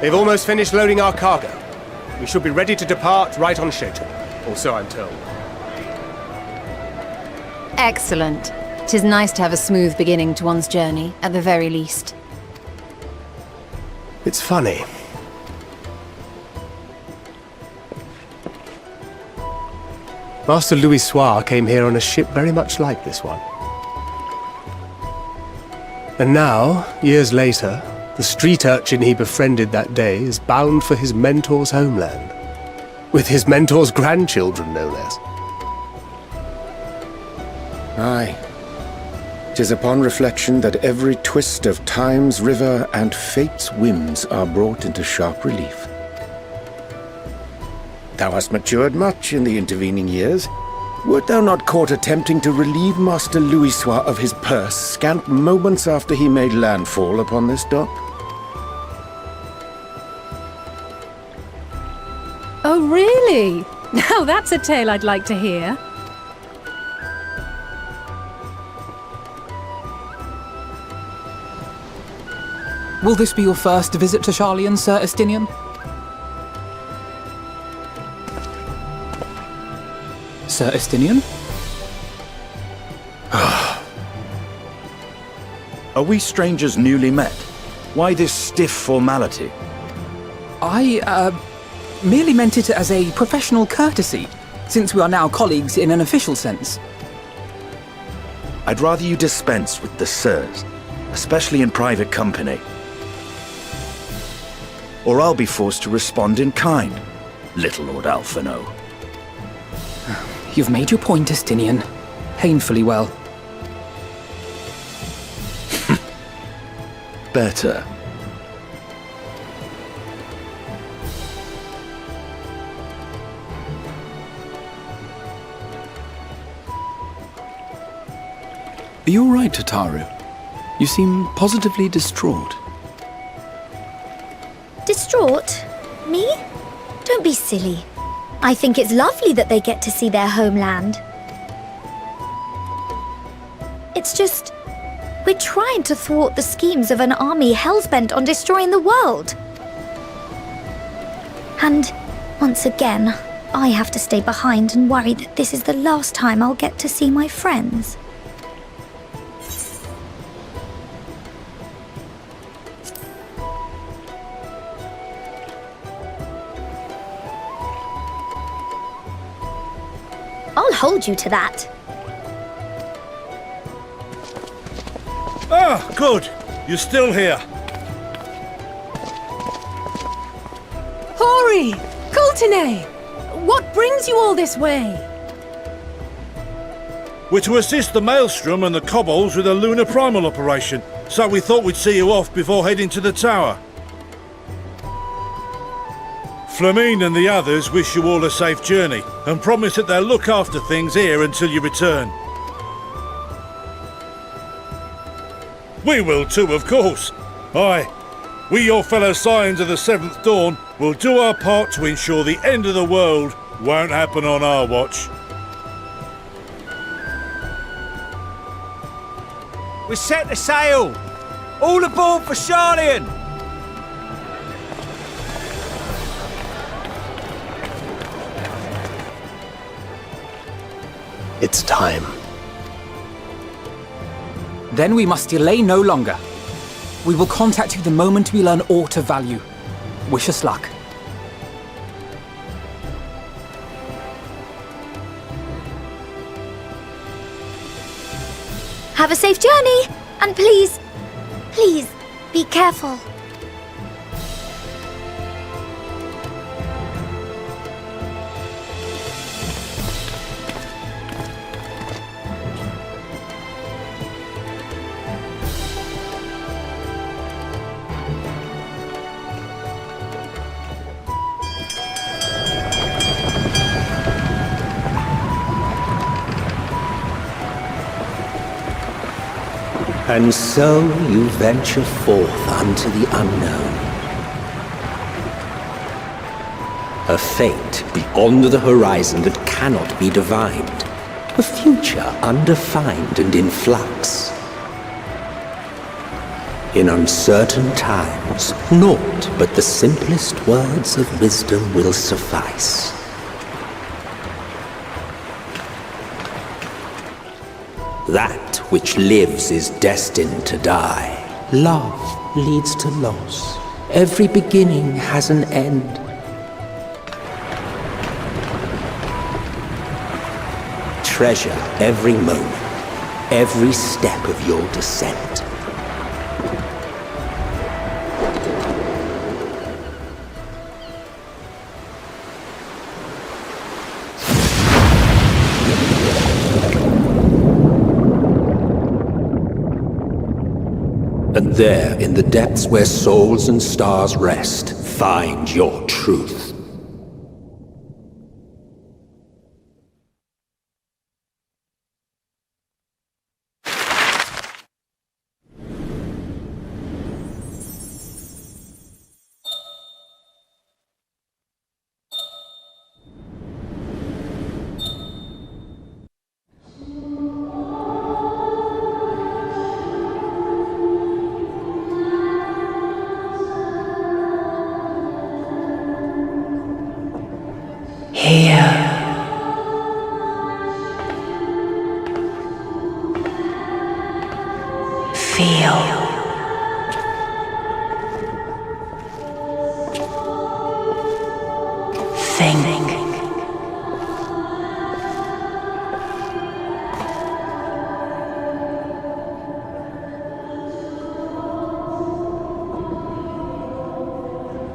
They've almost finished loading our cargo. We should be ready to depart right on schedule, or so I'm told. Excellent. 'Tis nice to have a smooth beginning to one's journey, at the very least. It's funny. Master Louis Soir came here on a ship very much like this one. And now, years later, the street urchin he befriended that day is bound for his mentor's homeland. With his mentor's grandchildren, no less. Aye. 'Tis upon reflection that every twist of time's river and fate's whims are brought into sharp relief. Thou hast matured much in the intervening years. Wert thou not caught attempting to relieve Master Louis Soir of his purse scant moments after he made landfall upon this dock? Oh, really? Now that's a tale I'd like to hear. Will this be your first visit to Sharlayan, Sir Estinian? Sir Estinian? Are we strangers newly met? Why this stiff formality? I, merely meant it as a professional courtesy, since we are now colleagues in an official sense. I'd rather you dispense with the sirs, especially in private company. Or I'll be forced to respond in kind, little Lord Alphino. You've made your point, Estinian. Painfully well. Better. Are you all right, Tataru? You seem positively distraught. Distraught? Me? Don't be silly. I think it's lovely that they get to see their homeland. It's just, we're trying to thwart the schemes of an army hellbent on destroying the world. And, once again, I have to stay behind and worry that this is the last time I'll get to see my friends. I'll hold you to that. Ah, good. You're still here. Hori! Coulternay! What brings you all this way? We're to assist the Maelstrom and the Kobolds with a lunar primal operation, so we thought we'd see you off before heading to the tower. Flamine and the others wish you all a safe journey, and promise that they'll look after things here until you return. We will too, of course. Aye, we your fellow Scions of the Seventh Dawn will do our part to ensure the end of the world won't happen on our watch. We set the sail! All aboard for Sharlayan! It's time. Then we must delay no longer. We will contact you the moment we learn aught of value. Wish us luck. Have a safe journey! And please, please, be careful. And so you venture forth unto the unknown. A fate beyond the horizon that cannot be divined. A future undefined and in flux. In uncertain times, naught but the simplest words of wisdom will suffice. That which lives is destined to die. Love leads to loss. Every beginning has an end. Treasure every moment, every step of your descent. And there, in the depths where souls and stars rest, find your truth.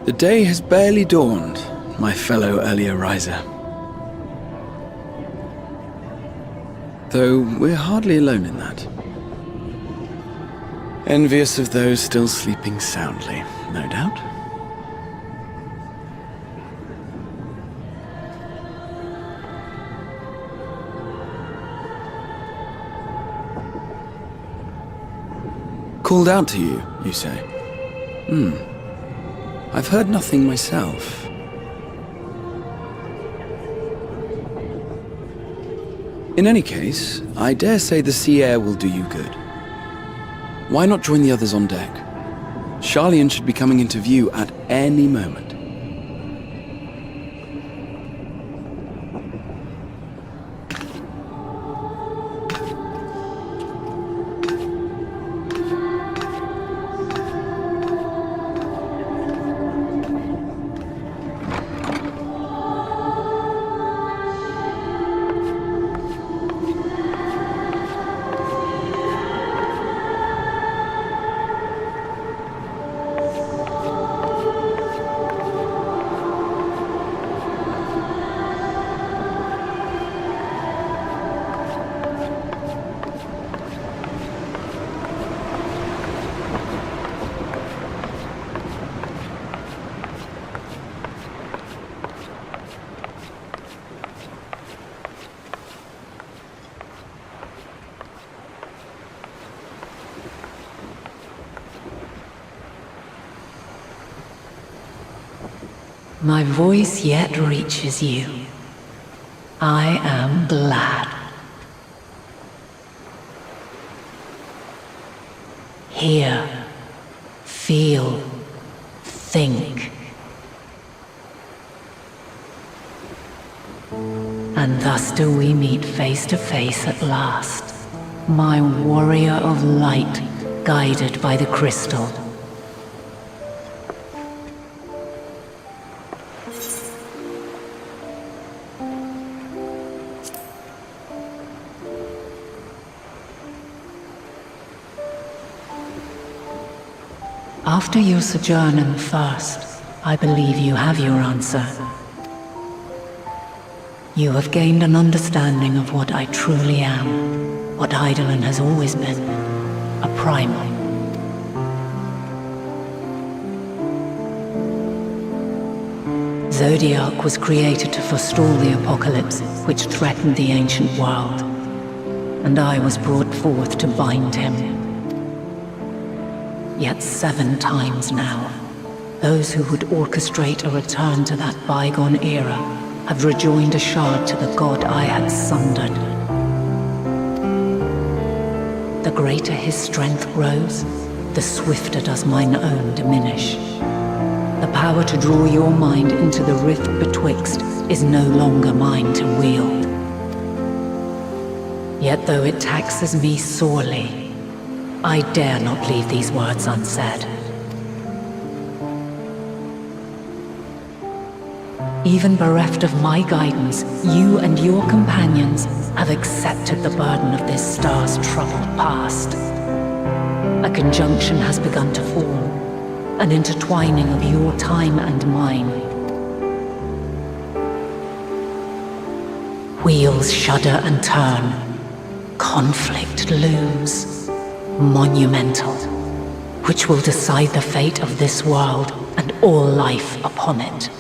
The day has barely dawned, my fellow earlier riser. Though we're hardly alone in that. Envious of those still sleeping soundly, no doubt. Called out to you, you say? I've heard nothing myself. In any case, I dare say the sea air will do you good. Why not join the others on deck? Sharlayan should be coming into view at any moment. My voice yet reaches you. I am glad. Hear, feel, think. And thus do we meet face to face at last, my warrior of light, guided by the crystal. After your sojourn in the First, I believe you have your answer. You have gained an understanding of what I truly am, what Eidolon has always been, a primal. Zodiac was created to forestall the apocalypse which threatened the ancient world, and I was brought forth to bind him. Yet 7 times now, those who would orchestrate a return to that bygone era have rejoined a shard to the god I had sundered. The greater his strength grows, the swifter does mine own diminish. The power to draw your mind into the rift betwixt is no longer mine to wield. Yet though it taxes me sorely, I dare not leave these words unsaid. Even bereft of my guidance, you and your companions have accepted the burden of this star's troubled past. A conjunction has begun to form, an intertwining of your time and mine. Wheels shudder and turn. Conflict looms. Monumental, which will decide the fate of this world and all life upon it.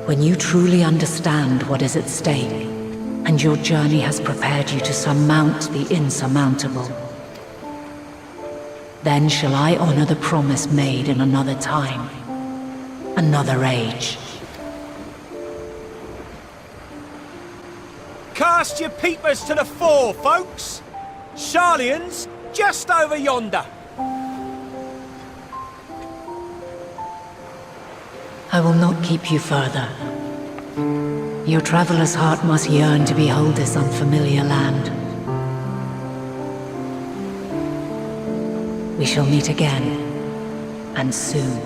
When you truly understand what is at stake, and your journey has prepared you to surmount the insurmountable, then shall I honor the promise made in another time, another age. Cast your peepers to the fore, folks! Sharlayan's just over yonder. I will not keep you further. Your traveler's heart must yearn to behold this unfamiliar land. We shall meet again, and soon.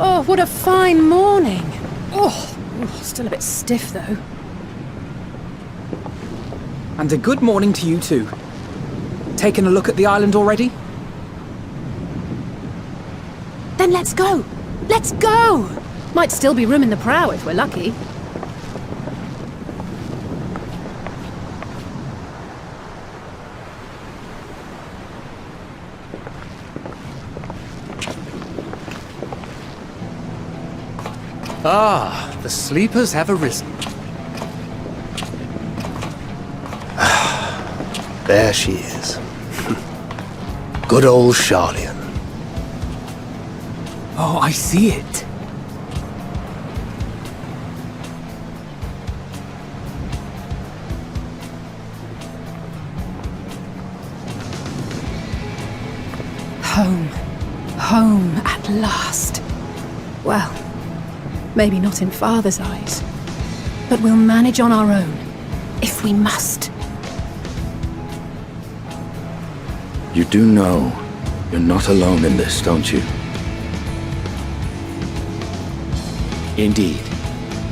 Oh, what a fine morning. Oh, still a bit stiff though. And a good morning to you too. Taken a look at the island already? Then let's go. Let's go! Might still be room in the prow if we're lucky. Ah, the sleepers have arisen. There she is. Good old Sharlayan. Oh, I see it. Home. Home at last. Well, maybe not in Father's eyes, but we'll manage on our own, if we must. You do know you're not alone in this, don't you? Indeed,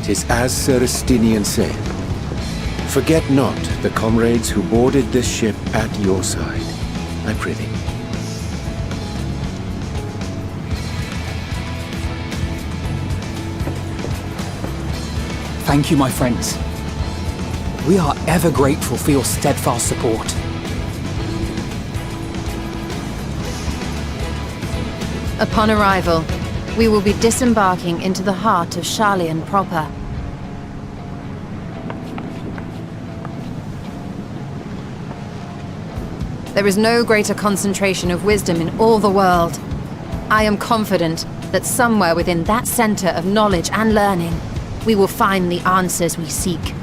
'tis as Sir Estinian said. Forget not the comrades who boarded this ship at your side, I prithee. Thank you, my friends. We are ever grateful for your steadfast support. Upon arrival, we will be disembarking into the heart of Sharlayan proper. There is no greater concentration of wisdom in all the world. I am confident that somewhere within that center of knowledge and learning, we will find the answers we seek.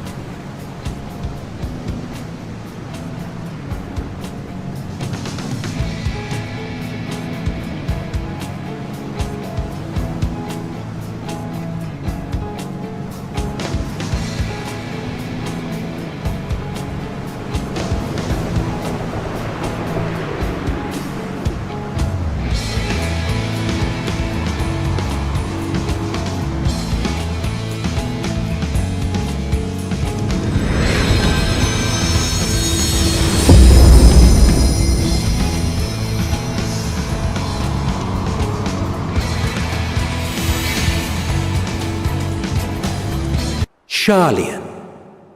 Sharlayan,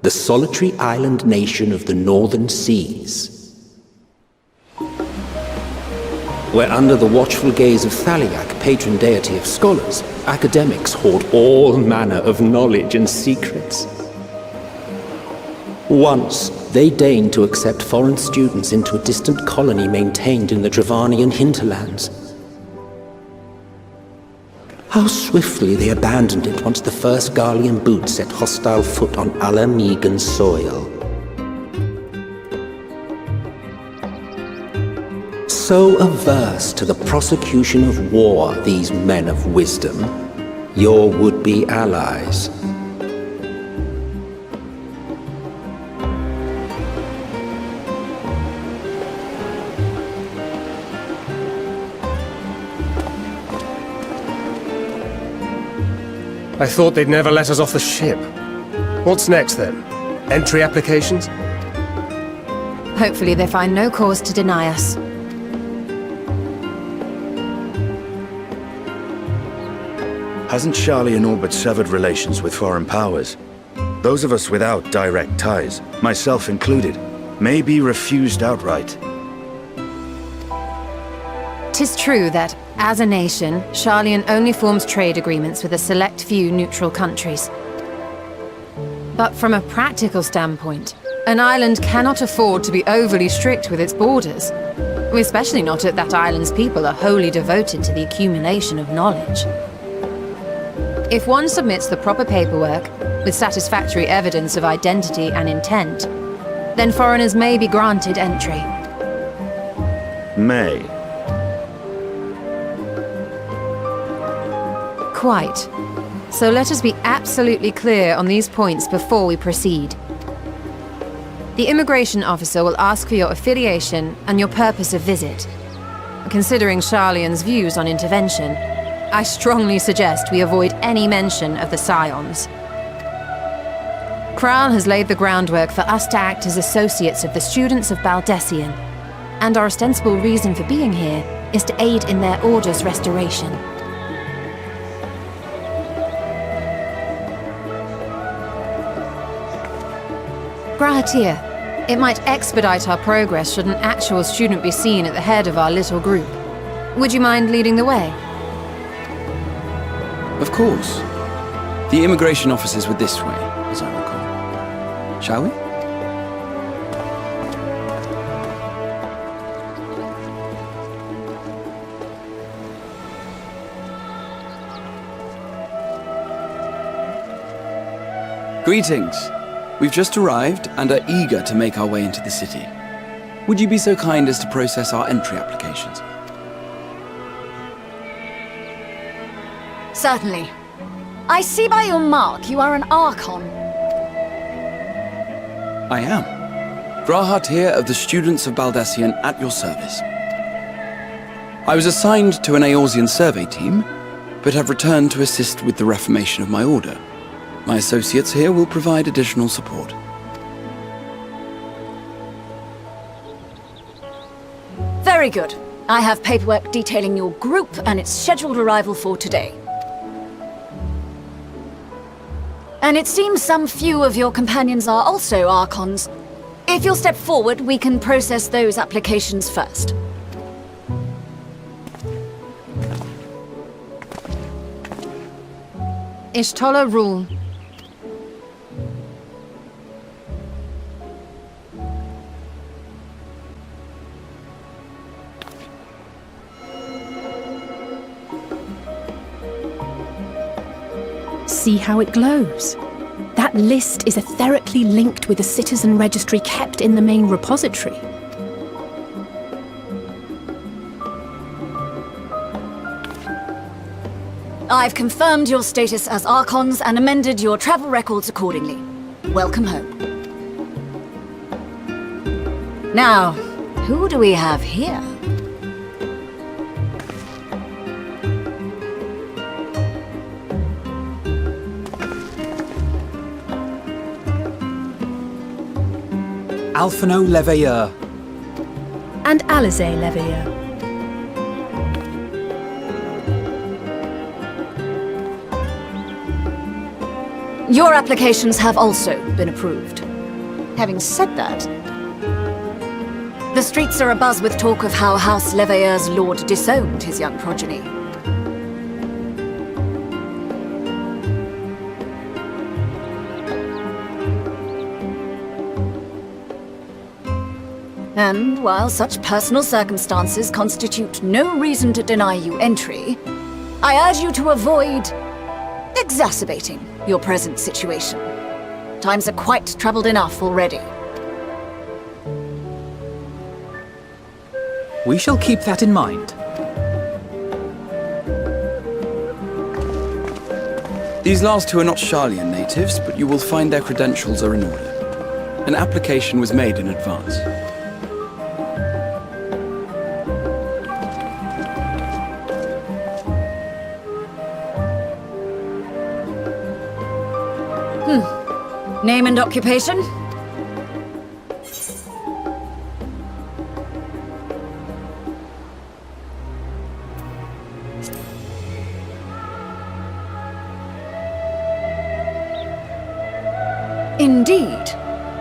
the solitary island nation of the northern seas. Where under the watchful gaze of Thaliak, patron deity of scholars, academics hoard all manner of knowledge and secrets. Once, they deigned to accept foreign students into a distant colony maintained in the Dravanian hinterlands. How swiftly they abandoned it once the first Garlean boot set hostile foot on Alamegan soil. So averse to the prosecution of war, these men of wisdom, your would-be allies. I thought they'd never let us off the ship. What's next, then? Entry applications? Hopefully they find no cause to deny us. Hasn't Sharlayan all but severed relations with foreign powers? Those of us without direct ties, myself included, may be refused outright. 'Tis true that, as a nation, Sharlayan only forms trade agreements with a select few neutral countries. But from a practical standpoint, an island cannot afford to be overly strict with its borders, especially not if that island's people are wholly devoted to the accumulation of knowledge. If one submits the proper paperwork, with satisfactory evidence of identity and intent, then foreigners may be granted entry. May. Quite. So let us be absolutely clear on these points before we proceed. The immigration officer will ask for your affiliation and your purpose of visit. Considering Sharlayan's views on intervention, I strongly suggest we avoid any mention of the Scions. Kral has laid the groundwork for us to act as associates of the students of Baldessian, and our ostensible reason for being here is to aid in their order's restoration. Brahatir, it might expedite our progress should an actual student be seen at the head of our little group. Would you mind leading the way? Of course. The immigration offices were this way, as I recall. Shall we? Greetings. We've just arrived and are eager to make our way into the city. Would you be so kind as to process our entry applications? Certainly. I see by your mark you are an Archon. I am. Brahatir of the Students of Baldesion at your service. I was assigned to an Eorzean survey team, but have returned to assist with the reformation of my order. My associates here will provide additional support. Very good. I have paperwork detailing your group and its scheduled arrival for today. And it seems some few of your companions are also Archons. If you'll step forward, we can process those applications first. Ishtola rule. See how it glows? That list is etherically linked with the citizen registry kept in the main repository. I've confirmed your status as Archons and amended your travel records accordingly. Welcome home. Now, who do we have here? Alphino Leveilleur. And Alizé Leveilleur. Your applications have also been approved. Having said that, the streets are abuzz with talk of how House Leveilleur's lord disowned his young progeny. And while such personal circumstances constitute no reason to deny you entry, I urge you to avoid exacerbating your present situation. Times are quite troubled enough already. We shall keep that in mind. These last two are not Sharlayan natives, but you will find their credentials are in order. An application was made in advance. Name and occupation? Indeed.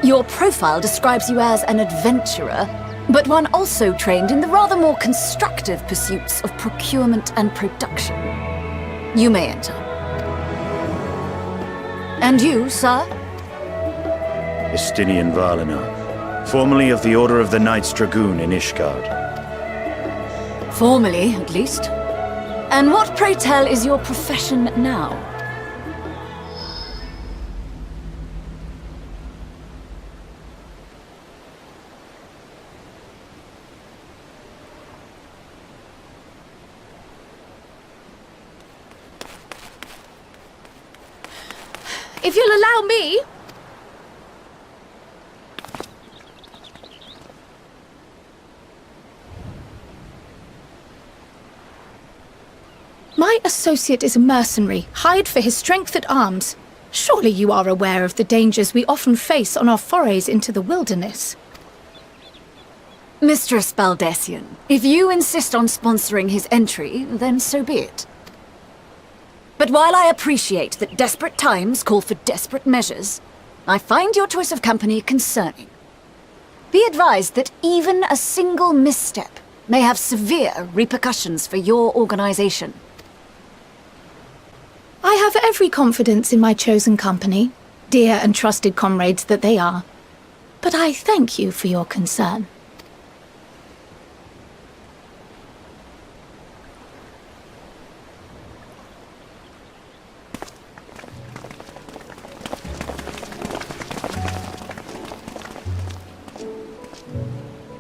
Your profile describes you as an adventurer, but one also trained in the rather more constructive pursuits of procurement and production. You may enter. And you, sir? Estinian Valina, formerly of the Order of the Knights Dragoon in Ishgard. Formally, at least. And what, pray tell, is your profession now? If you'll allow me... My associate is a mercenary, hired for his strength at arms. Surely you are aware of the dangers we often face on our forays into the wilderness. Mistress Baldesion, if you insist on sponsoring his entry, then so be it. But while I appreciate that desperate times call for desperate measures, I find your choice of company concerning. Be advised that even a single misstep may have severe repercussions for your organization. I have every confidence in my chosen company, dear and trusted comrades that they are. But I thank you for your concern.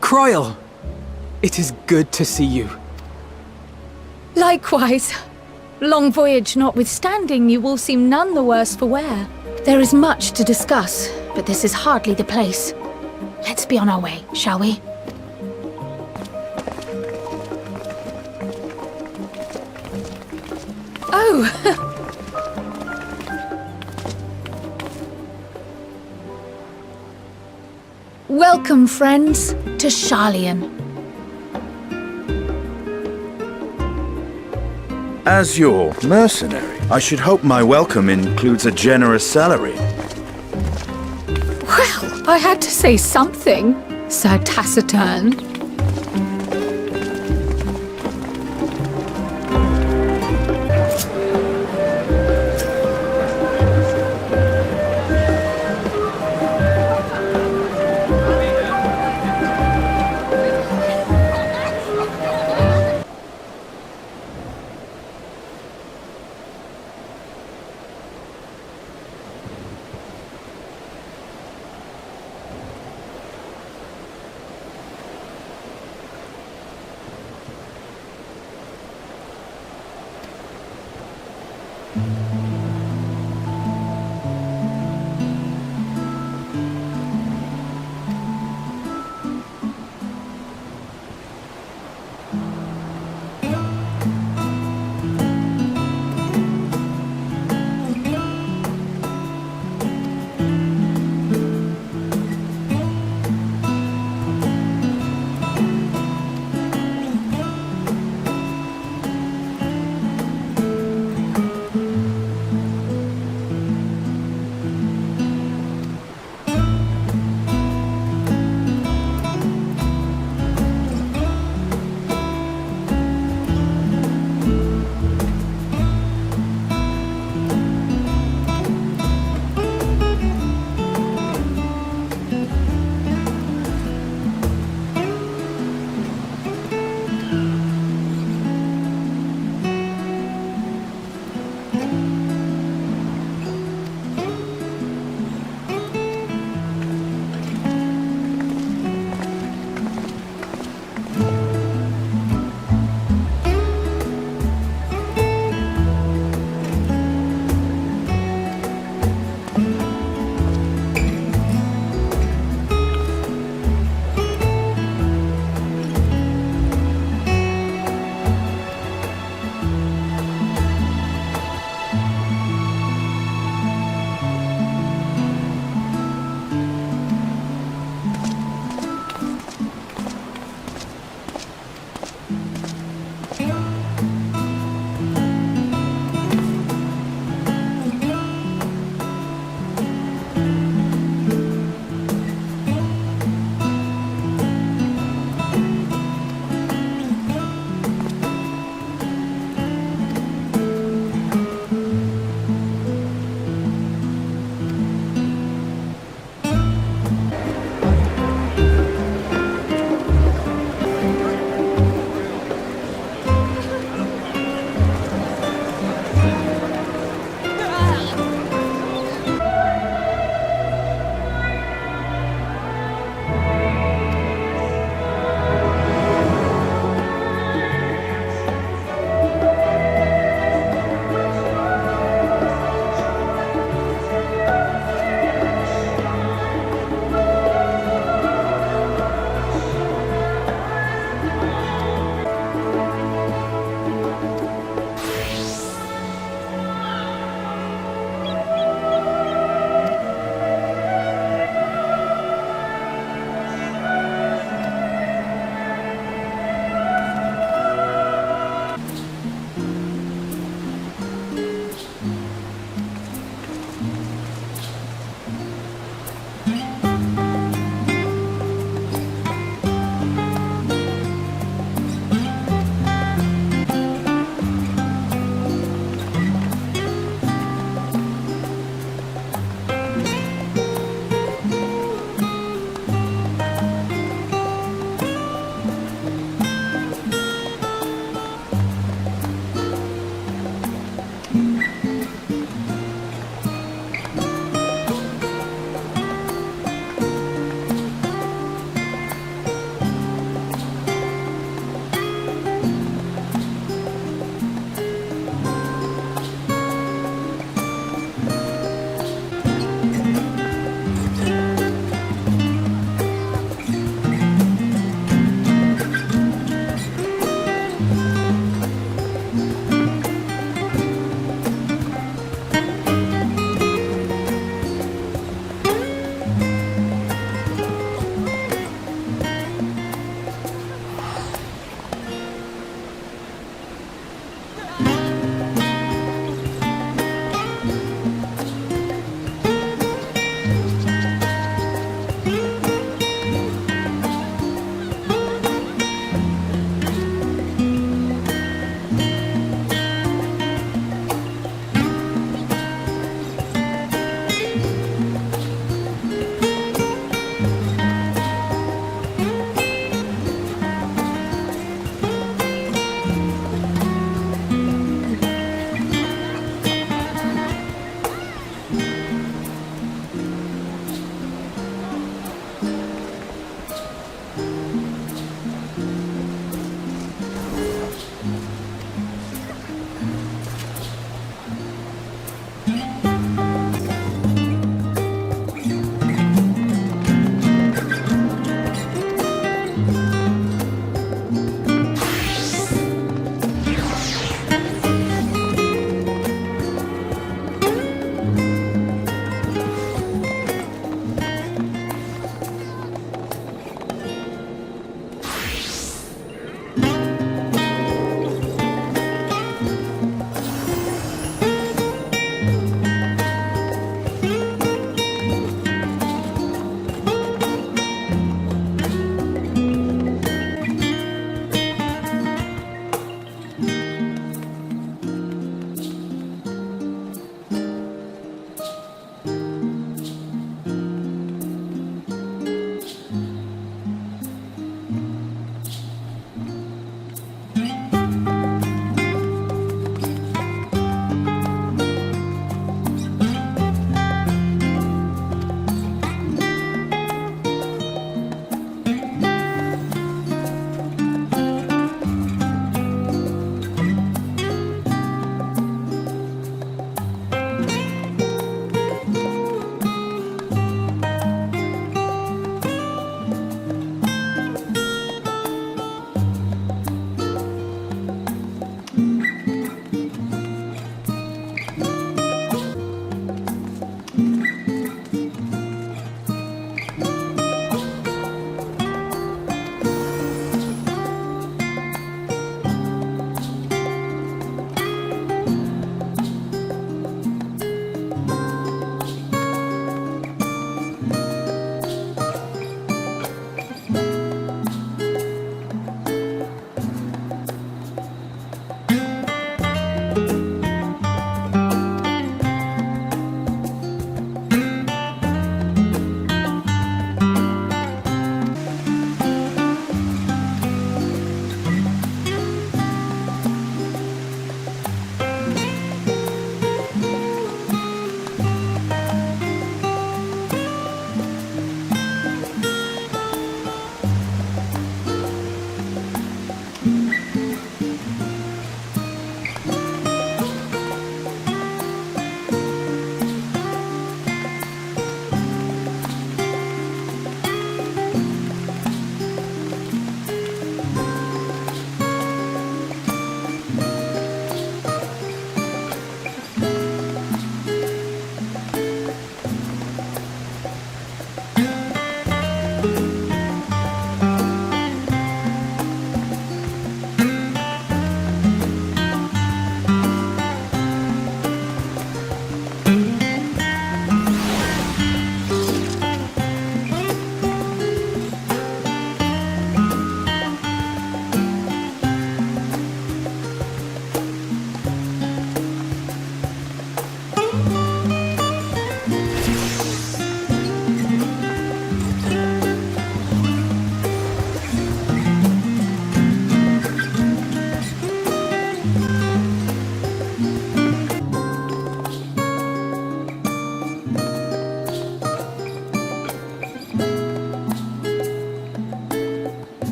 Croyle! It is good to see you. Likewise. Long voyage notwithstanding, you all seem none the worse for wear. There is much to discuss, but this is hardly the place. Let's be on our way, shall we? Oh! Welcome, friends, to Sharlayan. As your mercenary, I should hope my welcome includes a generous salary. Well, I had to say something, Sir Taciturn.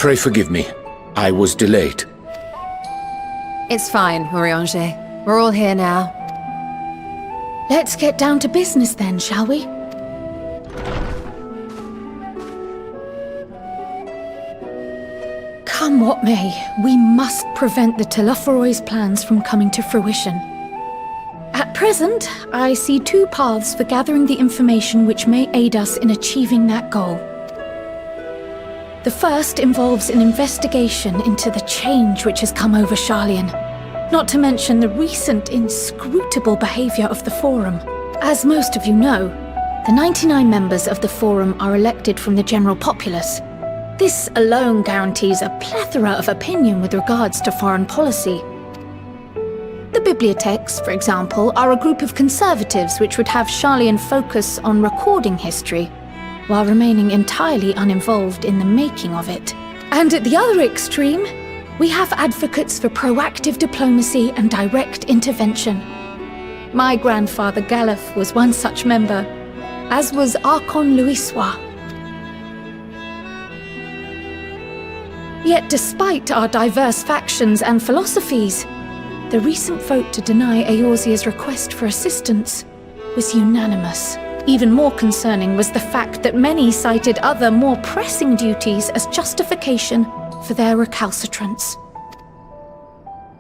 Pray forgive me. I was delayed. It's fine, Urianger. We're all here now. Let's get down to business then, shall we? Come what may, we must prevent the Telophoroi's plans from coming to fruition. At present, I see two paths for gathering the information which may aid us in achieving that goal. The first involves an investigation into the change which has come over Sharlayan, not to mention the recent inscrutable behavior of the Forum. As most of you know, the 99 members of the Forum are elected from the general populace. This alone guarantees a plethora of opinion with regards to foreign policy. The bibliotheques, for example, are a group of conservatives which would have Sharlayan focus on recording history, while remaining entirely uninvolved in the making of it. And at the other extreme, we have advocates for proactive diplomacy and direct intervention. My grandfather Galef was one such member, as was Archon Louisois. Yet despite our diverse factions and philosophies, the recent vote to deny Eorzea's request for assistance was unanimous. Even more concerning was the fact that many cited other, more pressing duties as justification for their recalcitrance.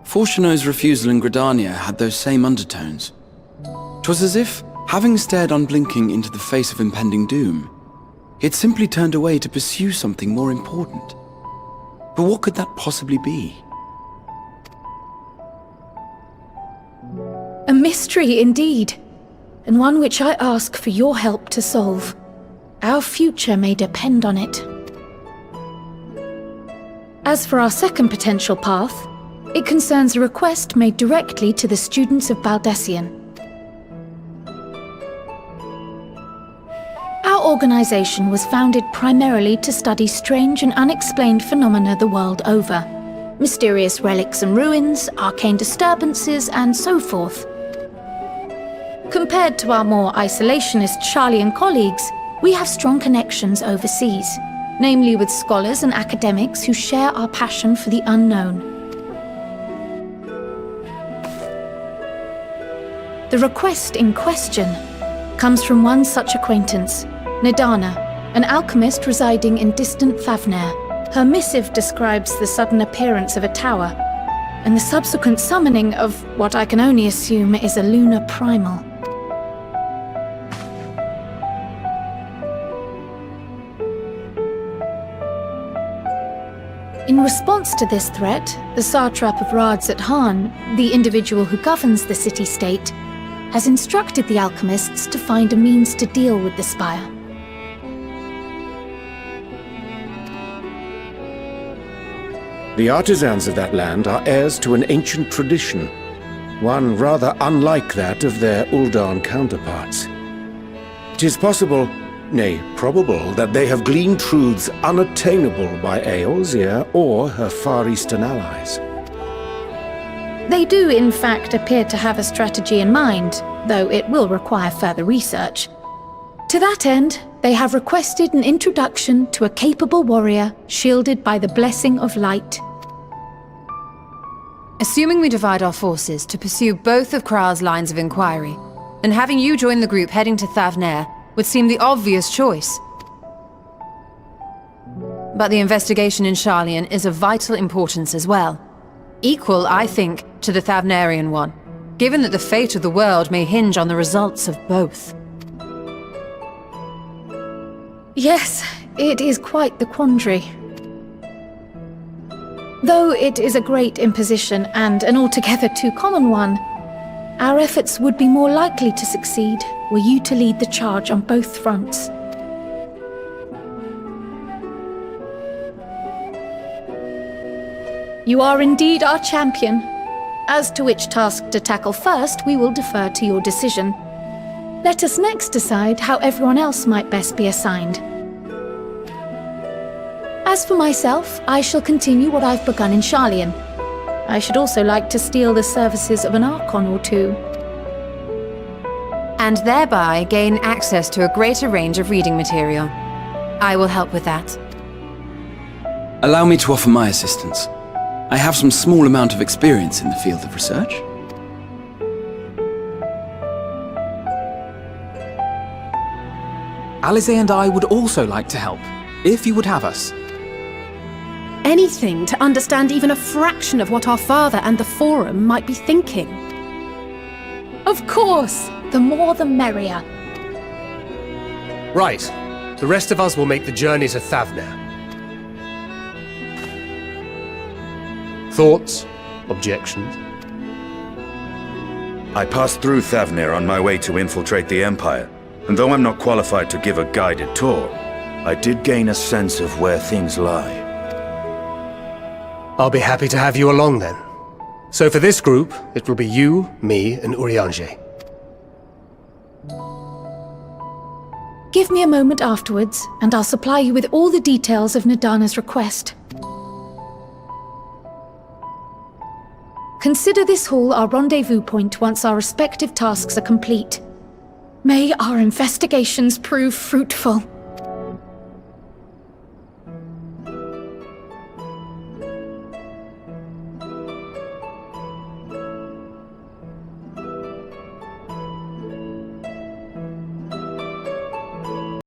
Fortuno's refusal in Gridania had those same undertones. 'Twas as if, having stared unblinking into the face of impending doom, he had simply turned away to pursue something more important. But what could that possibly be? A mystery indeed, and one which I ask for your help to solve. Our future may depend on it. As for our second potential path, it concerns a request made directly to the students of Baldesion. Our organization was founded primarily to study strange and unexplained phenomena the world over. Mysterious relics and ruins, arcane disturbances, and so forth. Compared to our more isolationist Sharlayan colleagues, we have strong connections overseas, namely with scholars and academics who share our passion for the unknown. The request in question comes from one such acquaintance, Nidana, an alchemist residing in distant Thavner. Her missive describes the sudden appearance of a tower, and the subsequent summoning of what I can only assume is a lunar primal. In response to this threat, the Satrap of Radzat-Han, the individual who governs the city-state, has instructed the alchemists to find a means to deal with the spire. The artisans of that land are heirs to an ancient tradition, one rather unlike that of their Uldan counterparts. It is possible, nay, probable, that they have gleaned truths unattainable by Eorzea or her Far Eastern allies. They do, in fact, appear to have a strategy in mind, though it will require further research. To that end, they have requested an introduction to a capable warrior shielded by the blessing of light. Assuming we divide our forces to pursue both of Kral's lines of inquiry, then having you join the group heading to Thavner would seem the obvious choice. But the investigation in Sharlayan is of vital importance as well. Equal, I think, to the Thavnerian one, given that the fate of the world may hinge on the results of both. Yes, it is quite the quandary. Though it is a great imposition and an altogether too common one, our efforts would be more likely to succeed were you to lead the charge on both fronts. You are indeed our champion. As to which task to tackle first, we will defer to your decision. Let us next decide how everyone else might best be assigned. As for myself, I shall continue what I've begun in Sharlayan. I should also like to steal the services of an Archon or two. And thereby gain access to a greater range of reading material. I will help with that. Allow me to offer my assistance. I have some small amount of experience in the field of research. Alize and I would also like to help, if you would have us. Anything to understand even a fraction of what our father and the Forum might be thinking. Of course! The more the merrier. Right. The rest of us will make the journey to Thavner. Thoughts? Objections? I passed through Thavner on my way to infiltrate the Empire, and though I'm not qualified to give a guided tour, I did gain a sense of where things lie. I'll be happy to have you along then. So for this group, it will be you, me, and Urianger. Give me a moment afterwards, and I'll supply you with all the details of Nadana's request. Consider this hall our rendezvous point once our respective tasks are complete. May our investigations prove fruitful.